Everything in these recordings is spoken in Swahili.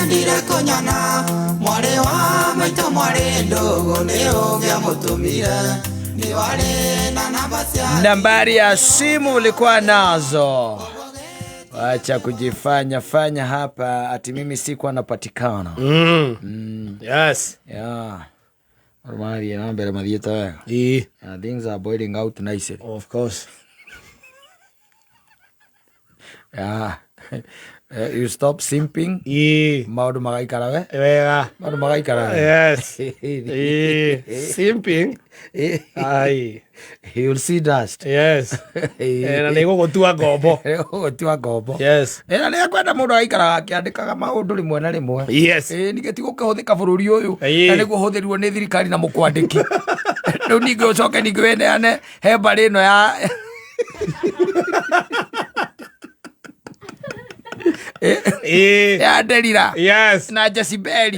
ndire konyana mware wa maito mware ndogo leo vya mutumira ni wale na nambari ya simu ulikuwa nazo. Wacha kujifanya fanya hapa ati mimi sikuwa napatikana. Yes. Yeah. Normally you know better madita wega. Things are boiling out nicely. Of course. Yeah. You stop simping. Maundu magaikara we. Wega. Maundu magaikara. Yes. Simping. Ai. You'll see dust. Yes. Na nego gotua ngombo. Gotua ngombo. Yes. Na nĩ kwenda mũndũ aikara akiandĩkaga maũndũ rĩmwe na rĩmwe. Yes. Ningĩ gũkĩhũthĩka bũrũri ũyũ na nĩguo hũthĩrwo nĩ thirikari na mũkwandĩki. Rĩu ningĩ ũcoke ningĩ weneane he mbarĩ ĩno ya ya Delira. Yes. Na Jezebeli.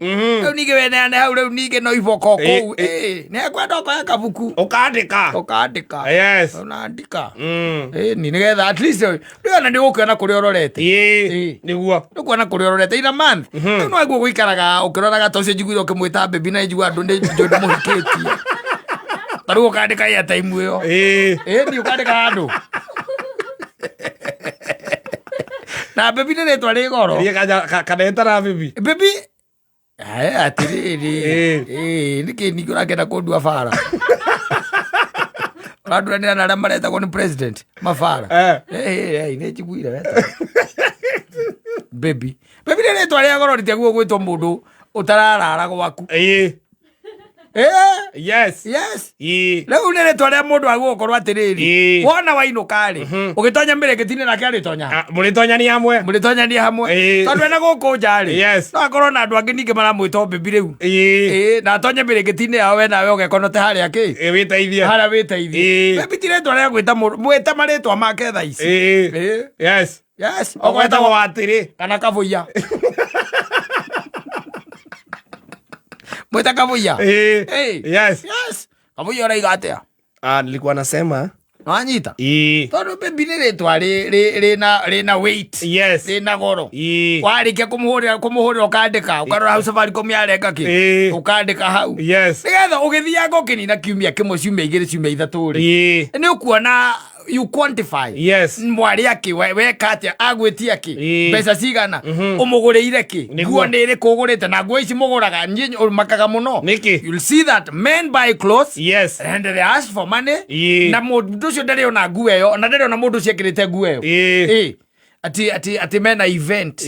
Rĩu ningĩ weneane hau rĩu ningĩ no iboko kũu. Nĩ kwenda ũkoya kabuku. Ũkandĩka. Yes. Unaandika. Ni nĩgetha at least rĩu na nĩgũkĩona kũrĩa ũrorete. Nĩguo. Nĩkuona kũrĩa ũrorete ina month. Rĩu no aguo gũikaraga ũkĩroraga tocio njiguire ũkĩmwĩta baby na njigua andũ nĩ mũhikĩtie. Tarĩu ũkandĩka ya time ĩyo. Ni ũkandĩka handũ. Na baby nĩ rĩtwa rĩ goro. Kaneta na baby. Baby. Atirĩrĩ. Nĩkĩ ningĩ ũrakĩenda kũndua bara. Ũranduranĩra na arĩa maretagwo nĩ president mabara. Nĩ njiguire weta. Baby. Baby nĩ rĩtwa rĩa goro rĩtĩaguo gwĩtwo mũndũ ũtararara gwaku. Yes. Rĩu nĩ rĩtwa rĩa mũndũ agũkorwo atĩrĩrĩ. Wona wainũka-rĩ, ũgĩtonya mĩrĩngĩti-inĩ nake arĩtonya. Mũrĩtonyania hamwe. Tondũ ena gũkũ nja-rĩ. No akorwo na andũ angĩ ningĩ maramwĩta baby rĩu. Na atonye mĩrĩngĩti-inĩ yao we nawe ũgekonote harĩa kĩ? Wĩteithie. Harĩa wĩteithie. Baby ti rĩtwa rĩa gwĩta mũndũ. Mwĩte marĩtwa make thaa ici. Yes. Ũgwĩtagwo Watĩrĩ kana Kabũiya. Mwita Kabũiya. Yes. Kabũiya ũraiga atĩa? Nilikuwa nasema. Wanyita? Tondũ baby nĩ rĩtwa rĩna weight. Yes. Rĩna goro. Warĩkia kũmũhũrĩra ũkandĩka. Ũkarora hau Safaricom yarenga kĩ? Ũkandĩka hau. Yes. Nĩgetha ũgĩthianga ũkĩnina kiumia kĩmwe ciumia igĩrĩ ciumia ithatũ-rĩ. Nĩ ũkuona you quantify. Yes. Mwari aki weka atia agwĩtia ki mbeca cigana ũmũgũrĩire ki nguo nĩ ĩrĩkũ ũgũrĩte na nguo ici mũgũraga nyinyi makaga mũno. You'll see that men buy clothes. Yes. And they ask for money. Na mũndũ ũcio ndarĩ ona nguo ĩyo na ndarĩ ona mũndũ ũcio ekĩrĩte nguo ĩyo. Ati mena event.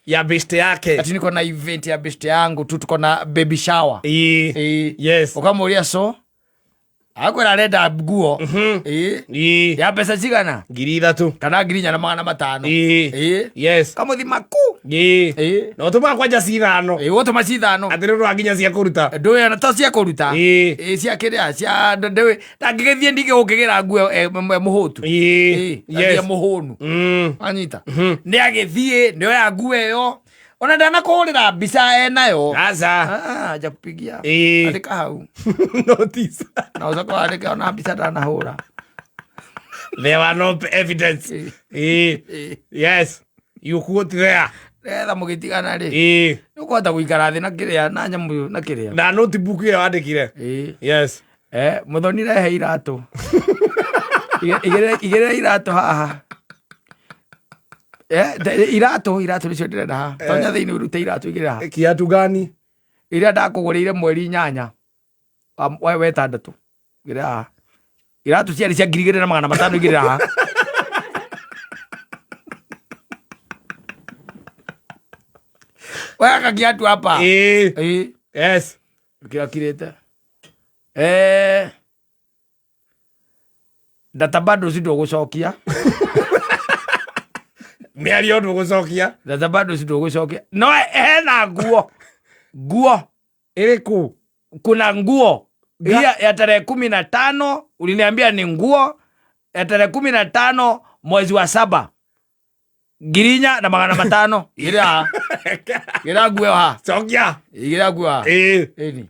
Ya best yake. Ati niko na event ya best yangu tu tuko na baby shower. Yes. Ukamũria so akwĩra arenda nguo ya mbeca cigana 3,000 kana 4,500. Yes. Kamũthi maku no tũma kwanja cithano gũtũma cithano atĩ rĩu rwakinya cia kũruta ndũĩ ona ta cia kũruta cia kĩrĩa cia ndũĩ ndangĩgĩthiĩ ndingĩ gũkĩgĩra nguo mũhũtu mũhũnu anyita nĩ agĩthiĩ nĩoya nguo ĩyo ona ndanakũhũrĩra mbica enayo aja kupigia andĩka hau notice na ũcoka wandĩke ona mbica ndanahũra. There were no evidence. Yes. You quote there. Retha mũgĩtigana rĩ nĩũkũhota gũikara thĩ na kĩrĩa na nyamũ na kĩrĩa na notebook ĩyo wandĩkire. Yes. Mũthoni rehe iratũ igĩrĩra iratũ haha iratũ nĩcio ndĩrenda haha tonya thĩinĩ ũrute iratũ igĩrĩra haha. Kiatu gani? Iria ndakũgũrĩire mweri 8 wetandatũ igĩrĩra haha. Iratũ ciarĩ cia 2,500 igĩrĩra haha. Weka kiatu hapa. Yes. Kirete. Data bado si ndũgũcokia. Mĩario ndũgũcokia. Data bado si ndũgũcokia. No hena nguo ĩrĩkũ? Kuna nguo ya tarehe 15 uliniambia ni nguo ya tarehe 15 mwezi wa 7 4,500 gira nguo ha cokia gira nguo ha ni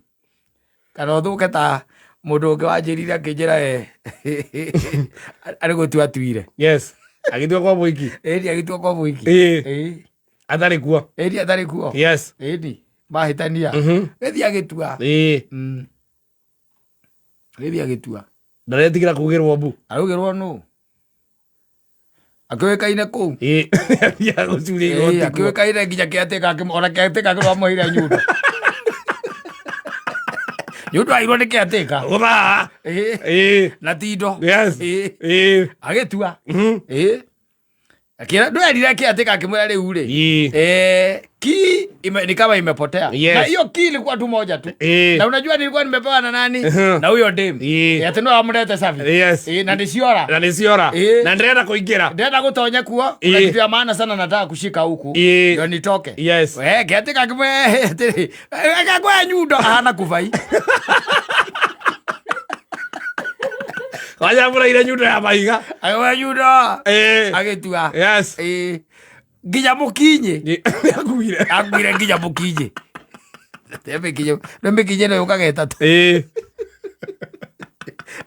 kana ũthũke ta mũndũ ũngĩ wanjĩrire akĩnjĩra arĩ gũtua tuire. Yes. Agĩtua kwa mũiki. Agĩtua kwa mũiki. Athari kuo. Edi athari kuo. Yes. Edi. Mahitania. Edi agitua. Edi agitua. Ndaretigĩra kugĩrwo mbu. Arugĩrwo no. Akĩwekaine kũu. Ya gũcuria igoti. Akĩwekaine nginya kĩatĩka ona kĩatĩka kĩrwa mũhĩra nyundo. Nyundo airwo nĩ kĩatĩka. Gũthaa. Na tindo. Yes. Agĩtua. Akira ndo alira kĩatĩka akĩmwĩra rĩu rĩ. Ki ni kama imepotea. Na hiyo ki ilikuwa tu moja tu. Na unajua nilikuwa nimepewa na nani? Na huyo dem. Ati no amrete safi. Yes. Na ndiciora. Na ndĩrenda kũingĩra. Ndĩrenda gũtonya kuo. Kuna kitu ya maana sana nataka kushika huku. Ndio nitoke. Yes. Kĩatĩka akĩmwĩra akagwa nyundo hana kuvai. Waja mura ile nyundo ya mahiga. Agwa nyundo. Agĩtua. Yes. Nginya mũkinyi. Akuire nginya mũkinyi. Ndembe kinye no yokaga etatu.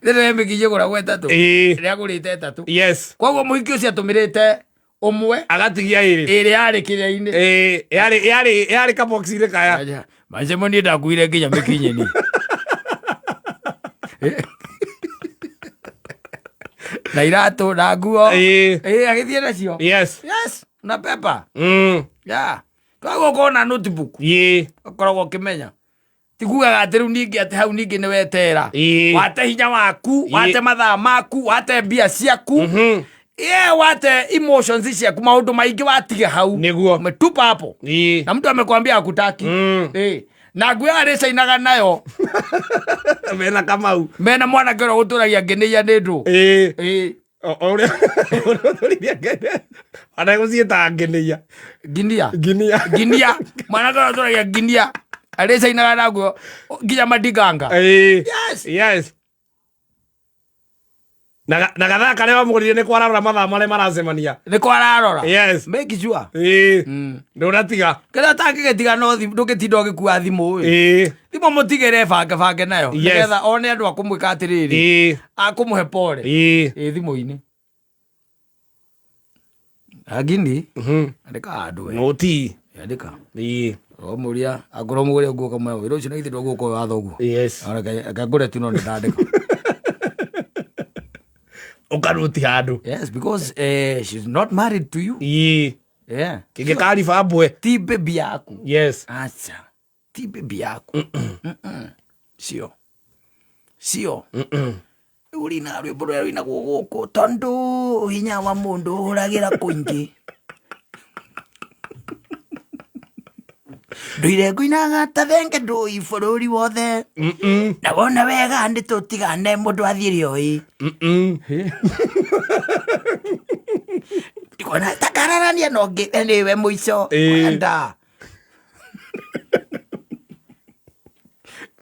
Ndembe kinye gũragwo etatu. Rĩagũrĩte etatu. Yes. Koguo mũhiki ũcio atũmĩrĩte ũmwe agatigia ĩrĩ yarĩ kĩrĩa-inĩ. Yarĩ kabox-inĩ kaya. Mace mo ndakuire nginya mĩkinye ni. Na iratũ na nguo. Agĩthiĩ nacio. Yes. Na pepa. Twago kona notebook. Akoragwo ũkĩmenya. Tigugaga atĩ rĩu ningĩ atĩ hau ningĩ nĩ wetera. Wate hinya waku, wate mathaa maku, wate mbia ciaku. Wate emotions ciaku, maũndũ maingĩ watiga hau. Nĩguo. Umetupa hapo. Na mtu amekwambia hakutaki. Na nguo arĩcainaga nayo. Mena Kamau. Mena mwanake ũrĩa gũtũragia ngĩnĩia nĩ ndũ. Ũrĩa ũtũrithia ngĩnĩia. Anagũciĩta ngĩnĩia. Ginia. Mwanake ũrĩa gũtũragia Ginia. Arĩcainaga na nguo nginya madiganga. Yes. Na gathaa karĩa wamũgũrire nĩ kwararora mathaa marĩa maracemania. Nĩ kwararora. Yes. Make sure. Ndũnatiga. Kĩrĩa tangĩgĩtiga no ndũgĩtinda ũgĩkua thimũ ĩ. Thimũ mũtigĩre bange nayo. Nĩgetha one andũ akũmwĩka atĩrĩrĩ. Akũmũhe pole. Thimũ-inĩ. Agini. Andĩka handũ we. Noti. Andĩka. Mũria akorwo mũgũre nguo kamwe wĩra ũcio na ithe ndũgũka watho ũguo. Yes. Akagũre tu no ndandĩka. Ukaruti handũ. Yes, because she's not married to you. Yeah. Kĩngĩkari bambwe. Ti baby yaku. Yes. Acha. Ti baby yaku. Sio. Uri na rwĩmbo rũrĩa rwĩnagwo gũkũ tondũ hinya wa mũndũ ũragĩra kũingĩ. Ndũire ngũinaga ta thenge ndũi bũrũri wothe. Na wona wega ndĩ tũtigane mũndũ athiĩre oĩ. Ndikona takararania no ngĩte nĩwe mũico. Kwenda.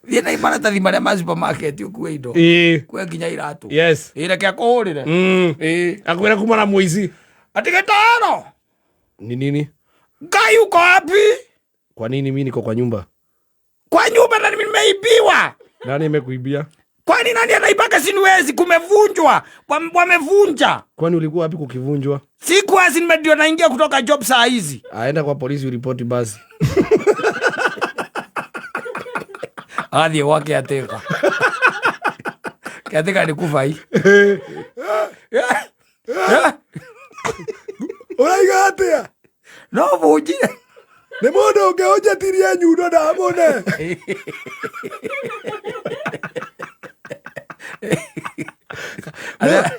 Thiĩ na maratathi marĩa ma supermarket ũkue indo. Kue nginya iratũ. Yes. Reke akũhũrĩre. Akwĩra kuma na mũici. Ati Gĩtaro. Ni nini? Ngai uko wapi? Kwa nini mimi niko kwa nyumba? Kwa nyumba na nimeibiwa. Nani amekuibia? Kwani nani anaibaka sinuwezi kumevunjwa? Wamevunja. Kwani ulikuwa wapi kukivunjwa? Sikuwa nimedio naingia kutoka job saa hizi. Aenda kwa polisi uripoti basi. Adhi wake ateka. Kiateka ni kufa hii. Uraiga atia? No vuji. Nĩ mũndũ ũngĩhũnjatirie nyundo ndamone.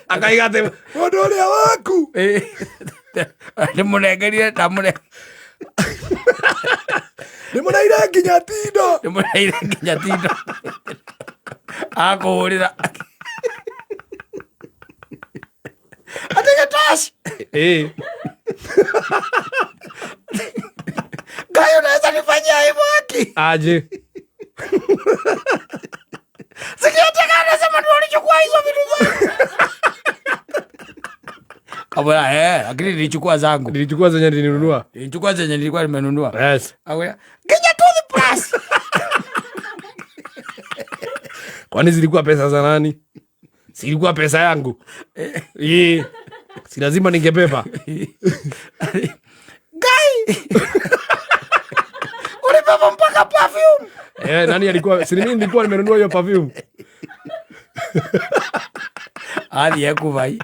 Akaiga atĩ mũndũ ũrĩa waku. Nĩmũnengerire ndamũne. Nĩmũneire nginya tindo. Akũhũrĩra. Ati Gĩtaci. Ngai unaweza nifanyia hivyo haki? Aje. Sikiateka anasema ndio ulichukua hizo vitu zangu. Kabla lakini nilichukua zangu. Nilichukua zenye nilinunua. Nilichukua zenye nilikuwa nimenunua. Yes. Awe. Kenya to the plus. Kwani zilikuwa pesa za nani? Zilikuwa pesa yangu. Si lazima ningebeba. Ngai. Ulibeba mpaka perfume. Nani alikuwa? Si mimi nilikuwa nimenunua hiyo perfume. Ali yakuvai.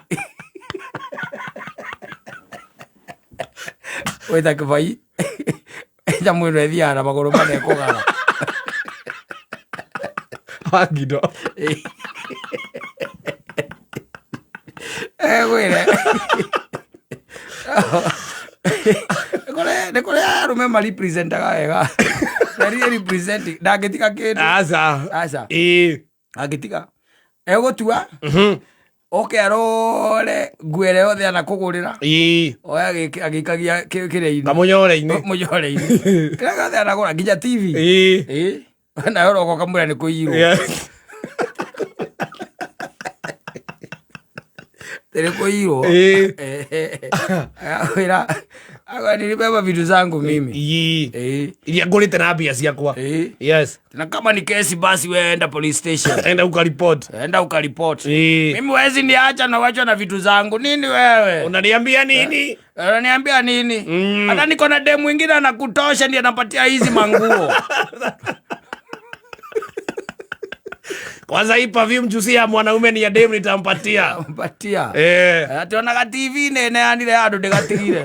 Weta kuvai. Ella muy rediana magoro mane kogara. Hagido. Wele. Nekole arume mali presentaga wega. Nari representing. Ndagetika kindu. Asa. Agetika. Egotua. Oke arore nguere yothe ana kugurira. Oya agikagia kirei. Kamunyore-ini. Munyore-ini. Kira gothe ana gura nginya TV. Na yoro ko kamura ni kuirwo. Tere kuirwo. Wira. Agwa nilibeba vitu zangu mimi. Ilia ngurite na mbia ciakwa. Yes. Na kama ni kesi basi wewe enda police station. Enda ukaripoti. Mimi wezi niacha na wacho na vitu zangu. Nini wewe? Unaniambia nini? Unaniambia nini? Hata niko na demu mwingine anakutosha ndiye anapatia hizi manguo. Kwanza hii perfume juice ya mwanaume ni ya demu nitampatia. Atuonaga TV nene anire andu ndigatigire.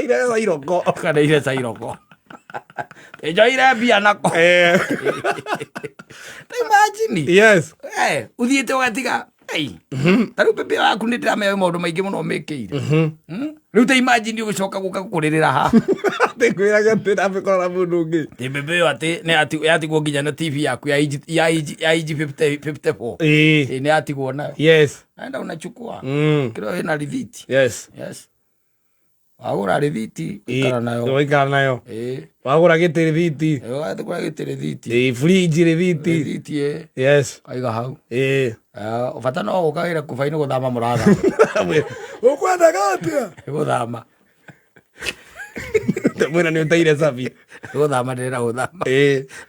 Ile sairoko. Kana ile sairoko. Ejo ile bia nako. Imagine. Yes. Uthiete ugatiga. Taru pepe waku nitira me maundu maingi muno mekeire. Riu te imagine ugicoka guka kuririra ha. Tekwiraga tira bekora mundu ungi. Te pepe ati ne ati go nginya na TV yaku ya IG 54. Ne ati go nayo. Yes. Aenda unachukua. Kiro ina rithiti. Yes. Wagura rithiti ikara nayo. Wagura gite rithiti. Wagura gite rithiti. Fridge rithiti. Rithiti. Yes. Aiga hau. Ubata no ukagira kufaini guthama muratha. Ukwenda gatia? Guthama. Mwena ni utaire sabi. Guthama ndira guthama.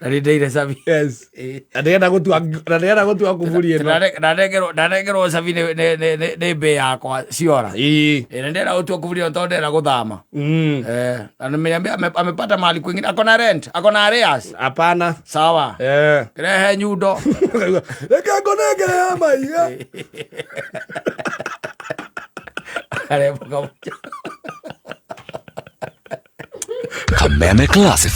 Na ni ndire sabi. Yes. Ndenda gutua kuburi eno. Ndarengero sabi ne be yakwa ciora. Na ndira gutua kuburi eno ndira guthama. Na nimeniambia amepata mahali kwingine. Akona rent, akona arrears. Hapana. Sawa. Kirehe nyundo. Leka konegere ya maiga. Kare boka. Kameme Classified.